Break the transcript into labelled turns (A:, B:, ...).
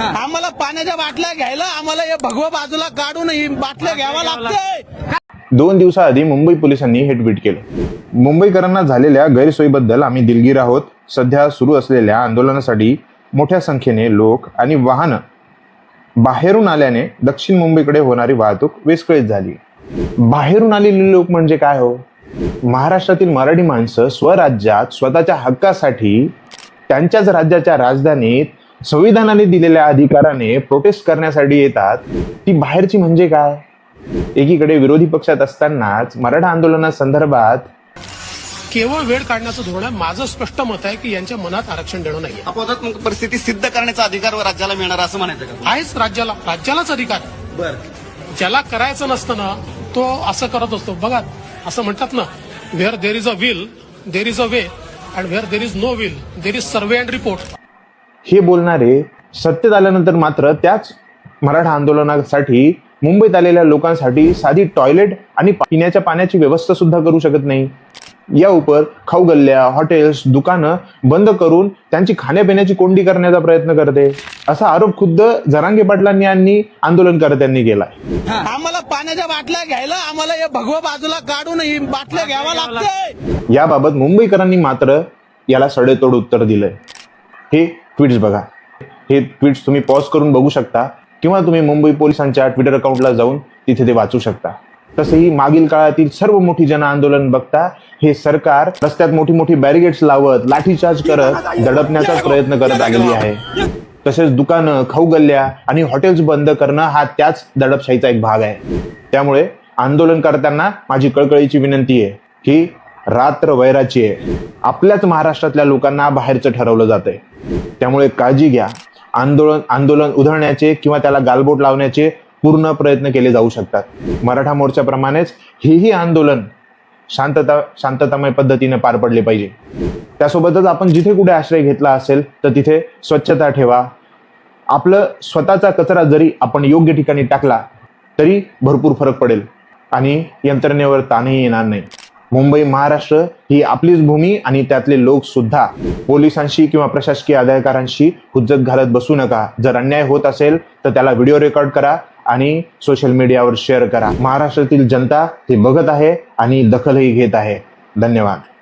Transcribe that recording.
A: आम्हाला पाण्याच्या बाटल्या घ्यायला आम्हाला हे भगवा बाजूला काढून ही बाटल्या घ्यावा लागते।
B: 2 दिवसाआधी मुंबई पोलिसांनी हे ट्विट केलं। मुंबईकरांना झालेल्या गैरसोयीबद्दल आम्ही दिलगीर आहोत। सध्या सुरू असलेल्या आंदोलनासाठी मोठ्या संख्येने लोक आणि वाहनं बाहेरून आल्याने दक्षिण मुंबईकडे होणारी वाहतूक विस्कळीत झाली। बाहेरून आलेले लोक म्हणजे काय हो? महाराष्ट्रातील मराठी माणसं स्वराज्यात स्वतःच्या हक्कासाठी त्यांच्याच राज्याच्या राजधानीत संविधानाने दिलेल्या अधिकाराने प्रोटेस्ट करण्यासाठी येतात। ती बाहेरची म्हणजे काय? एकीकडे विरोधी पक्षात असतानाच मराठा आंदोलनासंदर्भात
C: केवळ वेळ काढण्याचं धोरण आहे। माझं स्पष्ट मत आहे की यांच्या मनात आरक्षण देणं नाहीये।
D: अपवादात्मक परिस्थिती सिद्ध करण्याचा अधिकार राज्याला मिळणार असं म्हणायचं का?
C: आहेच राज्यालाच अधिकार आहे।
D: बर,
C: ज्याला करायचं नसतं ना तो असं करत असतो। बघा असं म्हणतात ना, where there is a will there is a way and where there is no will there is survey and report.
B: हे बोलणारे सत्तेत आल्यानंतर मात्र त्याच मराठा आंदोलनासाठी मुंबईत आलेल्या लोकांसाठी साधी टॉयलेट आणि पिण्याच्या पाण्याची व्यवस्था सुद्धा करू शकत नाही। या उपर खाऊ गल्ल्या, हॉटेल्स, दुकानं बंद करून त्यांची खाण्यापिण्याची कोंडी करण्याचा प्रयत्न करते, असा आरोप खुद्द जरांगे पाटलांनी आणि आंदोलनकर्त्यांनी केलाय।
A: आम्हाला पाण्याच्या बाटल्या घ्यायला आम्हाला हे भगवा बाजूला काढून ही बाटल्या घ्यावा लागते।
B: याबाबत मुंबईकरांनी मात्र याला सडेतोड उत्तर दिलंय। हे ट्विट्स बघा। हे ट्विट्स तुम्ही पॉज करून बघू शकता किंवा तुम्ही मुंबई पोलिसांच्या ट्विटर अकाउंटला जाऊन तिथे ते वाचू शकता। तसेही मागील काळातील सर्व मोठी जन आंदोलन बघता हे सरकार रस्त्यात मोठी मोठी बॅरिगेड्स लावत लाठीचार्ज करत दडपण्याचा प्रयत्न करत आलेली आहे। तसेच दुकानं, खाऊ गल्ल्या आणि हॉटेल्स बंद करणं हा त्याच दडपशाहीचा एक भाग आहे। त्यामुळे आंदोलनकर्त्यांना माझी कळकळीची विनंती आहे की रात्र वैराची आहे। आपल्याच महाराष्ट्रातल्या लोकांना बाहेरचं ठरवलं जातंय, त्यामुळे काळजी घ्या। आंदोलन उधळण्याचे किंवा त्याला गालबोट लावण्याचे पूर्ण प्रयत्न केले जाऊ शकतात। मराठा मोर्चाप्रमाणेच हेही आंदोलन शांततामय पद्धतीने पार पडले पाहिजे। त्यासोबतच आपण जिथे कुठे आश्रय घेतला असेल तर तिथे स्वच्छता ठेवा। आपलं स्वतःचा कचरा जरी आपण योग्य ठिकाणी टाकला तरी भरपूर फरक पडेल आणि यंत्रणेवर ताणही येणार नाही। मुंबई महाराष्ट्र ही आपलीच भूमी आणि त्यातले लोक सुद्धा पोलिसांशी किंवा प्रशासकीय अधिकाऱ्यांशी हुज्जत घालत बसू नका। जर अन्याय होत असेल तर त्याला व्हिडिओ रेकॉर्ड करा आणि सोशल मीडियावर शेअर करा। महाराष्ट्रातील जनता हे बघत आहे आणि दखलही घेत आहे। धन्यवाद।